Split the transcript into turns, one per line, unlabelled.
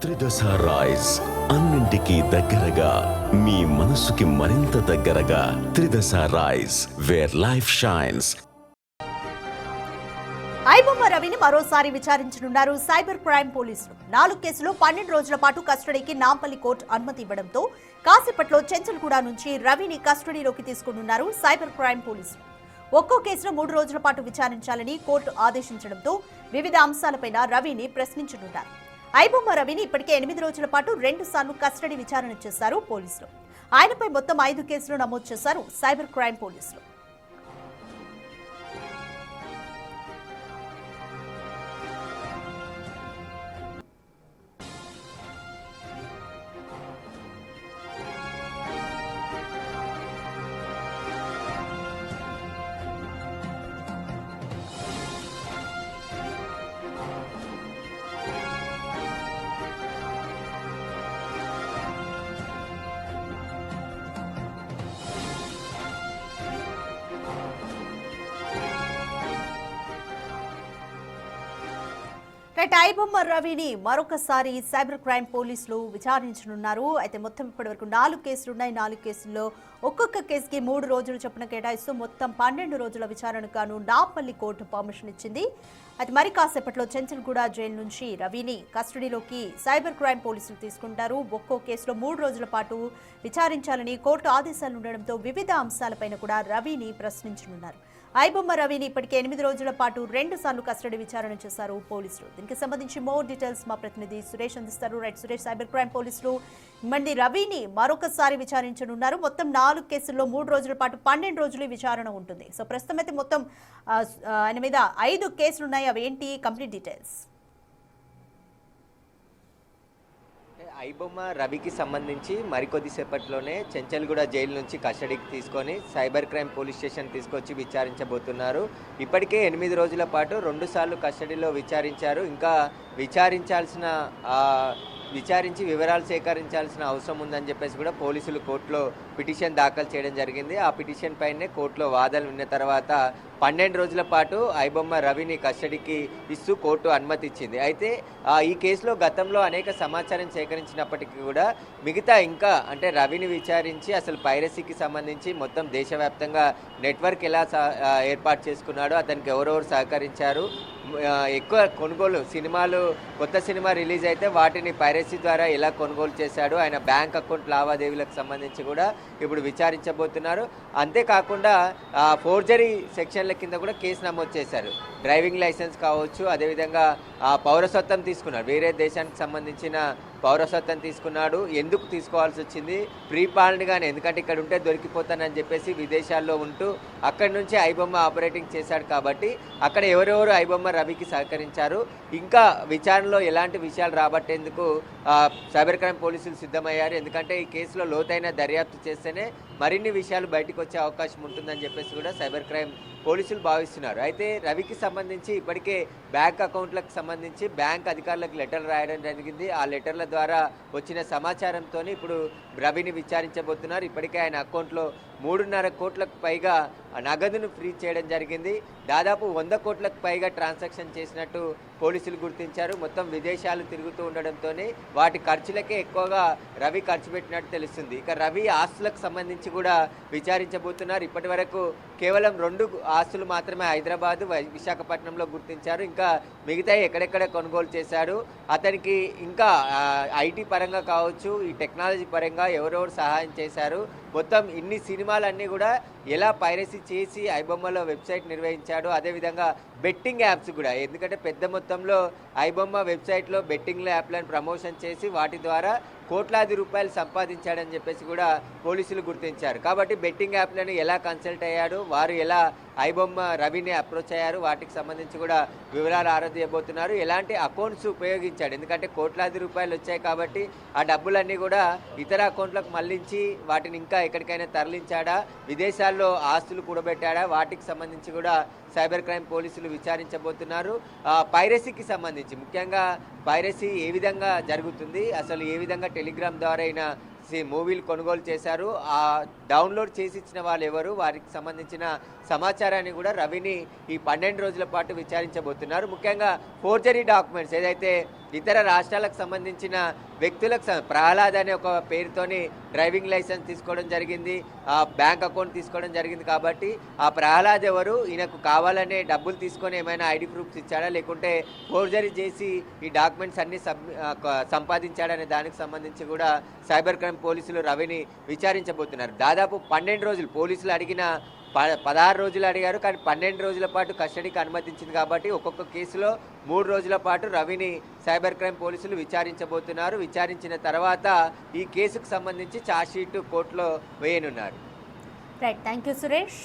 త్రిదశ rice అన్నింటికీ దగ్గరగా మీ మనసుకి మరింత దగ్గరగా Tridasha rice where life shines.
IBomma రవిని మరోసారి విచారించనున్నారు సైబర్ క్రైమ్ పోలీసులు. 4 కేసులో 12 రోజుల పాటు కస్టడీకి నాంపల్లి కోర్టు అనుమతి ఇవ్వడంతో కాసేపట్లో చెంచల్గూడ నుంచి రవిని కస్టడీలోకి తీసుకున్నారు సైబర్ క్రైమ్ పోలీసులు. ఒక్కో కేసులో 3 రోజుల పాటు విచారించాలని కోర్టు ఆదేశించడంతో వివిధ అంశాలపై రవిని ప్రశ్నించనున్నారు. ఐబొమ్మ రవిని ఇప్పటికే 8 రోజుల పాటు 2 సార్లు కస్టడీ విచారణ చేశారు పోలీసులు. ఆయనపై మొత్తం 5 కేసులు నమోదు చేశారు సైబర్ క్రైమ్ పోలీసులు. ఐబొమ్మ రవిని మరొకసారి సైబర్ క్రైమ్ పోలీసులు విచారించనున్నారు. అయితే మొత్తం ఇప్పటివరకు 4 కేసులు ఉన్నాయి. 4 కేసుల్లో ఒక్కొక్క కేసుకి 3 రోజులు చొప్పున కేటాయిస్తూ మొత్తం 12 రోజుల విచారణకు గాను నాంపల్లి కోర్టు పర్మిషన్ ఇచ్చింది. అయితే మరి కాసేపట్లో చెంచల్గూడ జైలు నుంచి రవిని కస్టడీలోకి సైబర్ క్రైమ్ పోలీసులు తీసుకుంటారు. ఒక్కో కేసులో 3 రోజుల పాటు విచారించాలని కోర్టు ఆదేశాలు ఉండడంతో వివిధ అంశాలపైన కూడా రవిని ప్రశ్నించనున్నారు. ఐబొమ్మ రవిని ఇప్పటికే 8 రోజుల పాటు 2 సార్లు కస్టడీ విచారణ చేశారు పోలీసులు. దీనికి సంబంధించి మోర్ డీటెయిల్స్ మా ప్రతినిధి సురేష్ అందిస్తారు. రైట్ సురేష్, సైబర్ క్రైమ్ పోలీసులు మళ్ళీ రవిని మరొకసారి విచారించనున్నారు. మొత్తం 4 కేసుల్లో 3 రోజుల పాటు 12 రోజులు విచారణ ఉంటుంది. సో ప్రస్తుతం అయితే మొత్తం ఆయన మీద 5 కేసులు ఉన్నాయి. అవి ఏంటి, కంప్లీట్ డీటెయిల్స్?
ఐబొమ్మ రవికి సంబంధించి మరికొద్దిసేపట్లోనే చెంచల్గూడ జైలు నుంచి కస్టడీకి తీసుకొని సైబర్ క్రైమ్ పోలీస్ స్టేషన్ తీసుకొచ్చి విచారించబోతున్నారు. ఇప్పటికే 8 రోజుల పాటు 2 సార్లు కస్టడీలో విచారించారు. ఇంకా విచారించి వివరాలు సేకరించాల్సిన అవసరం ఉందని చెప్పేసి కూడా పోలీసులు కోర్టులో పిటిషన్ దాఖలు చేయడం జరిగింది. ఆ పిటిషన్ పైనే కోర్టులో వాదనలు విన్న తర్వాత 12 రోజుల పాటు ఐబొమ్మ రవిని కస్టడీకి ఇస్తూ కోర్టు అనుమతి ఇచ్చింది. అయితే ఈ కేసులో గతంలో అనేక సమాచారం సేకరించినప్పటికీ కూడా మిగతా ఇంకా అంటే రవిని విచారించి అసలు పైరసీకి సంబంధించి మొత్తం దేశవ్యాప్తంగా నెట్వర్క్ ఎలా ఏర్పాటు చేసుకున్నాడో, అతనికి ఎవరెవరు సహకరించారు, ఎక్కువ కొనుగోలు సినిమాలు కొత్త సినిమా రిలీజ్ అయితే వాటిని పైరసీ ద్వారా ఎలా కొనుగోలు చేశాడు, ఆయన బ్యాంక్ అకౌంట్ లావాదేవీలకు సంబంధించి కూడా ఇప్పుడు విచారించబోతున్నారు. అంతేకాకుండా ఫోర్జరీ సెక్షన్ల కింద కూడా కేసు నమోదు చేశారు. డ్రైవింగ్ లైసెన్స్ కావచ్చు, అదేవిధంగా పౌరసత్వం తీసుకున్నాడు, వేరే దేశానికి సంబంధించిన పౌరసత్వం తీసుకున్నాడు. ఎందుకు తీసుకోవాల్సి వచ్చింది, ప్రీపాల్డ్గానే, ఎందుకంటే ఇక్కడ ఉంటే దొరికిపోతానని చెప్పేసి విదేశాల్లో ఉంటూ అక్కడి నుంచి ఐబొమ్మ ఆపరేటింగ్ చేశాడు. కాబట్టి అక్కడ ఎవరెవరు ఐబొమ్మ రవికి సహకరించారు, ఇంకా విచారణలో ఎలాంటి విషయాలు రాబట్టేందుకు సైబర్ క్రైమ్ పోలీసులు సిద్ధమయ్యారు. ఎందుకంటే ఈ కేసులో లోతైన దర్యాప్తు చేస్తేనే మరిన్ని విషయాలు బయటకు వచ్చే అవకాశం ఉంటుందని చెప్పేసి కూడా సైబర్ క్రైమ్ పోలీసులు భావిస్తున్నారు. అయితే రవికి సంబంధించి ఇప్పటికే బ్యాంక్ అకౌంట్లకు సంబంధించి బ్యాంక్ అధికారులకు లెటర్లు రాయడం జరిగింది. ఆ లెటర్ల ద్వారా వచ్చిన సమాచారంతో ఇప్పుడు రవిని విచారించబోతున్నారు. ఇప్పటికే ఆయన అకౌంట్లో 3.5 కోట్లకు పైగా నగదును ఫ్రీజ్ చేయడం జరిగింది. దాదాపు 100 కోట్లకు పైగా ట్రాన్సాక్షన్ చేసినట్టు పోలీసులు గుర్తించారు. మొత్తం విదేశాలు తిరుగుతూ ఉండడంతో వాటి ఖర్చులకే ఎక్కువగా రవి ఖర్చు పెట్టినట్టు తెలుస్తుంది. ఇక రవి ఆస్తులకు సంబంధించి కూడా విచారించబోతున్నారు. ఇప్పటి వరకు కేవలం 2 ఆస్తులు మాత్రమే హైదరాబాద్, విశాఖపట్నంలో గుర్తించారు. ఇంకా మిగతా ఎక్కడెక్కడ కొనుగోలు చేశాడు, అతనికి ఇంకా ఐటీ పరంగా కావచ్చు, ఈ టెక్నాలజీ పరంగా ఎవరెవరు సహాయం చేశారు, మొత్తం ఇన్ని సినిమాలన్నీ కూడా ఎలా పైరసీ చేసి ఐబొమ్మలో వెబ్సైట్ నిర్వహించాడు, అదేవిధంగా బెట్టింగ్ యాప్స్ కూడా, ఎందుకంటే పెద్ద మొత్తంలో ఐబొమ్మ వెబ్సైట్లో బెట్టింగ్ యాప్లను ప్రమోషన్ చేసి వాటి ద్వారా కోట్లాది రూపాయలు సంపాదించాడని చెప్పేసి కూడా పోలీసులు గుర్తించారు. కాబట్టి బెట్టింగ్ యాప్లను ఎలా కన్సల్ట్ అయ్యాడు, వారు ఎలా ఐబొమ్మ రవిని అప్రోచ్ అయ్యారు, వాటికి సంబంధించి కూడా వివరాలు ఆరాధించబోతున్నారు. ఎలాంటి అకౌంట్స్ ఉపయోగించాడు, ఎందుకంటే కోట్లాది రూపాయలు వచ్చాయి కాబట్టి ఆ డబ్బులన్నీ కూడా ఇతర అకౌంట్లకు మళ్లించి వాటిని ఇంకా ఎక్కడికైనా తరలించాడా, విదేశాల్లో ఆస్తులు కూడబెట్టాడా, వాటికి సంబంధించి కూడా సైబర్ క్రైమ్ పోలీసులు విచారించబోతున్నారు. పైరసీకి సంబంధించి ముఖ్యంగా పైరసీ ఏ విధంగా జరుగుతుంది, అసలు ఏ విధంగా టెలిగ్రామ్ ద్వారా అయినా మూవీలు కొనుగోలు చేశారు. ఆ డౌన్లోడ్ చేసి ఇచ్చిన వాళ్ళు ఎవరు, వారికి సంబంధించిన సమాచారాన్ని కూడా రవిని ఈ 12 రోజుల పాటు విచారించబోతున్నారు. ముఖ్యంగా ఫోర్జరీ డాక్యుమెంట్స్ ఏదైతే ఇతర రాష్ట్రాలకు సంబంధించిన వ్యక్తులకు ప్రహ్లాద్ అనే ఒక పేరుతోని డ్రైవింగ్ లైసెన్స్ తీసుకోవడం జరిగింది, ఆ బ్యాంక్ అకౌంట్ తీసుకోవడం జరిగింది. కాబట్టి ఆ ప్రహ్లాద్ ఎవరు, ఈయనకు కావాలనే డబ్బులు తీసుకొని ఏమైనా ఐడి ప్రూఫ్స్ ఇచ్చాడా, లేకుంటే ఫోర్జరీ చేసి ఈ డాక్యుమెంట్స్ అన్ని సంపాదించాడనే దానికి సంబంధించి కూడా సైబర్ క్రైమ్ పోలీసులు రవిని విచారించబోతున్నారు. దాదాపు 12 రోజులు పోలీసులు అడిగిన 16 రోజులు అడిగారు, కానీ 12 రోజుల పాటు కస్టడీకి అనుమతించింది. కాబట్టి ఒక్కొక్క కేసులో 3 రోజుల పాటు రవిని సైబర్ క్రైమ్ పోలీసులు విచారించబోతున్నారు. విచారించిన తర్వాత ఈ కేసుకు సంబంధించి ఛార్జ్షీట్ కోర్టులో వేయనున్నారు.
Right, thank you Suresh.